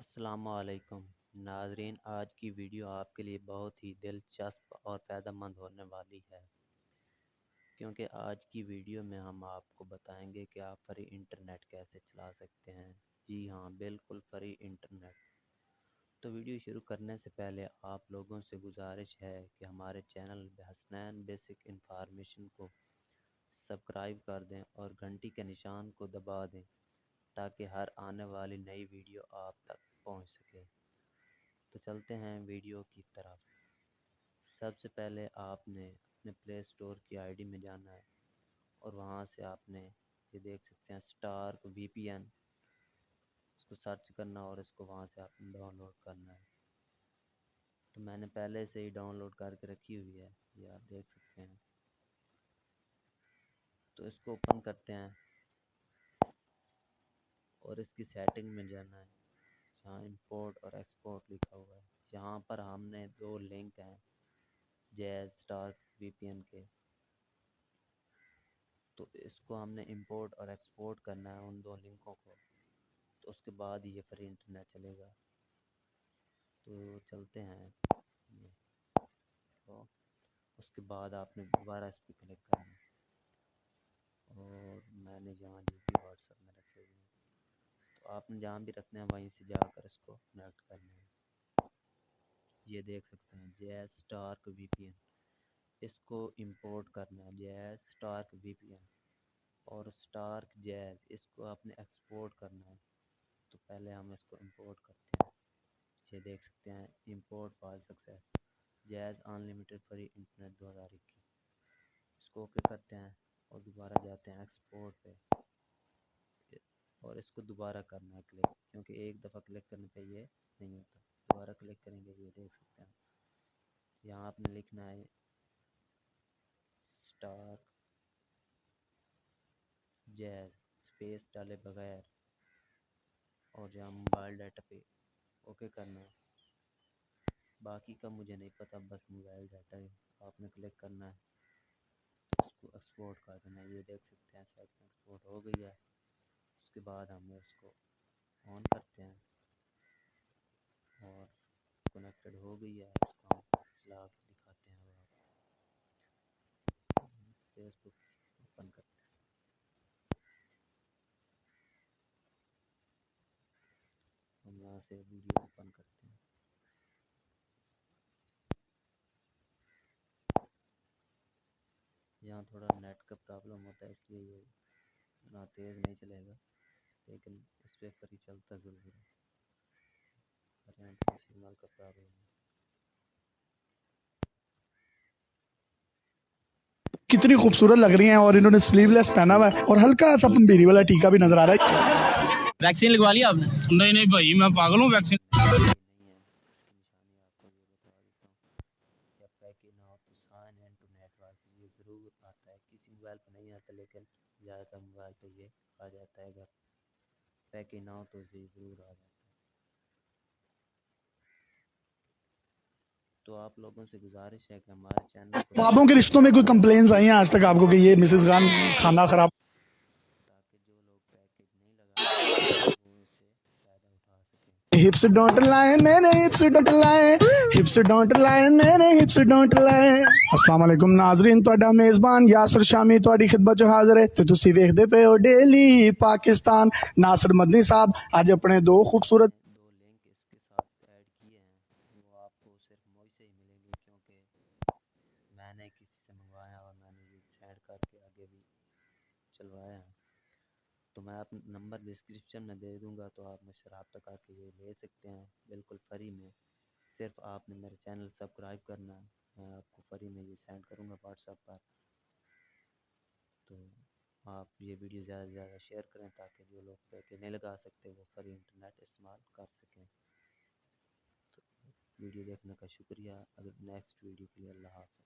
السلام علیکم ناظرین، آج کی ویڈیو آپ کے لیے بہت ہی دلچسپ اور فائدہ مند ہونے والی ہے، کیونکہ آج کی ویڈیو میں ہم آپ کو بتائیں گے کہ آپ فری انٹرنیٹ کیسے چلا سکتے ہیں۔ جی ہاں، بالکل فری انٹرنیٹ۔ تو ویڈیو شروع کرنے سے پہلے آپ لوگوں سے گزارش ہے کہ ہمارے چینل حسنین بیسک انفارمیشن کو سبسکرائب کر دیں اور گھنٹی کے نشان کو دبا دیں تاکہ ہر آنے والی نئی ویڈیو آپ تک پہنچ سکے۔ تو چلتے ہیں ویڈیو کی طرف۔ سب سے پہلے آپ نے اپنے پلے اسٹور کی آئی ڈی میں جانا ہے اور وہاں سے آپ نے یہ دیکھ سکتے ہیں اسٹارک وی پی این، اس کو سرچ کرنا اور اس کو وہاں سے آپ نے ڈاؤن لوڈ کرنا ہے۔ تو میں نے پہلے سے ہی ڈاؤن لوڈ کر کے رکھی ہوئی ہے، یہ آپ دیکھ سکتے ہیں۔ تو اس کو اوپن کرتے ہیں اور اس کی سیٹنگ میں جانا ہے، جہاں امپورٹ اور ایکسپورٹ لکھا ہوا ہے۔ یہاں پر ہم نے دو لنک ہیں جیز اسٹارک وی پی این کے، تو اس کو ہم نے امپورٹ اور ایکسپورٹ کرنا ہے ان دو لنکوں کو، تو اس کے بعد یہ فری انٹرنیٹ چلے گا۔ تو چلتے ہیں، تو اس کے بعد آپ نے دوبارہ اس پہ کلک کرنا ہے اور میں نے جہاں جو بھی واٹس ایپ میں رکھے ہوئے ہیں، تو آپ نے جہاں بھی رکھنا ہے وہیں سے جا کر اس کو کنیکٹ کرنا ہے۔ یہ دیکھ سکتے ہیں جیز اسٹارک وی پی این، اس کو امپورٹ کرنا ہے جیز اسٹارک وی پی این، اور اسٹارک جیز اس کو آپ نے ایکسپورٹ کرنا ہے۔ تو پہلے ہم اس کو امپورٹ کرتے ہیں، یہ دیکھ سکتے ہیں امپورٹ فائل سکسیس جیز ان لمیٹڈ فری انٹرنیٹ 2021، اس کو اوکے کرتے ہیں اور دوبارہ جاتے ہیں ایکسپورٹ پہ اور اس کو دوبارہ کرنا ہے کلک، کیونکہ ایک دفعہ کلک کرنے پہ یہ نہیں ہوتا، دوبارہ کلک کریں گے۔ یہ دیکھ سکتے ہیں یہاں آپ نے لکھنا ہے اسٹارک جیز اسپیس ڈالے بغیر اور جہاں موبائل ڈاٹا پہ اوکے کرنا ہے۔ باقی کا مجھے نہیں پتہ، بس موبائل ڈاٹا ہے، آپ نے کلک کرنا ہے، اس کو ایکسپورٹ کر دینا ہے۔ یہ دیکھ سکتے ہیں سیٹنگ ایکسپورٹ ہو گئی ہے۔ اس کے بعد ہم اس کو آن کرتے ہیں اور کنیکٹڈ ہو گئی ہے، اس کو ہم چلا کے دکھاتے ہیں۔ اور فیس بک اوپن کرتے ہیں، ہم یہاں سے ویڈیو اوپن کرتے ہیں۔ یہاں تھوڑا نیٹ کا پرابلم ہوتا ہے، اس لیے یہ اتنا تیز نہیں چلے گا، لیکن اس پہ فری چلتا ضرور ہے۔ سگنل کا پرابلم ہے۔ کتنی خوبصورت لگ رہی ہیں، اور انہوں نے سلیو لیس پہنا ہوا ہے اور ہلکا سا بیری والا ٹیکا بھی نظر آ رہا ہے۔ ویکسین لگوا لیا آپ نے؟ نہیں بھائی، میں پاگل ہوں ویکسین نہیں ہے اس کی نشانی، آپ کو یہ بتا دیتا ہوں۔ جب پیکج نہ ہو تو sign in to network یہ ضرور آتا ہے، کسی موبائل پہ نہیں آتا، لیکن زیادہ تر موبائل پہ یہ آ جاتا ہے۔ اگر پیکج نہ ہو تو یہ ضرور آ جاتا ہے۔ تو آپ لوگوں سے گزارش ہے کہ ہمارے چینل کو خوابوں کے رشتوں میں کوئی کمپلینز آئی ہیں آج تک آپ کو کہ یہ مسز خان کھانا خراب؟ تاکہ جو لوگ پیکج نہیں لگاتے وہ اس سے فائدہ اٹھا سکیں۔ ہپس ڈونٹ لائے میرے ہپس ڈونٹ لائے، ہپس ڈونٹ لائے میرے ہپس ڈونٹ لائے۔ السلام علیکم ناظرین، تہاڈا میزبان یاسر شامی تہاڈی خدمت چ حاضر ہے تے تسی ویکھدے پئے ہو ڈیلی پاکستان۔ ناصر مدنی صاحب اج اپنے دو خوبصورت میں نے دو لنک اس کے ساتھ ایڈ کیے ہیں، وہ آپ کو صرف مجھ سے ہی ملیں گے، کیونکہ میں نے کسی سے منگوایا اور میں نے یہ سینڈ کر کے آگے بھی چلوایا ہے۔ تو میں اپنا نمبر ڈسکرپشن میں دے دوں گا، تو آپ مجھ سے رابطہ کر کے یہ لے سکتے ہیں بالکل فری میں۔ صرف آپ نے میرے چینل سبسکرائب کرنا ہے، میں آپ کو فری میں یہ سینڈ کروں گا واٹس ایپ پر۔ تو آپ یہ ویڈیو زیادہ سے زیادہ شیئر کریں تاکہ جو لوگ پیکج نہیں لگا سکتے وہ فری انٹرنیٹ استعمال کر سکیں۔ تو ویڈیو دیکھنے کا شکریہ، اگر نیکسٹ ویڈیو کے لیے اللہ حافظ۔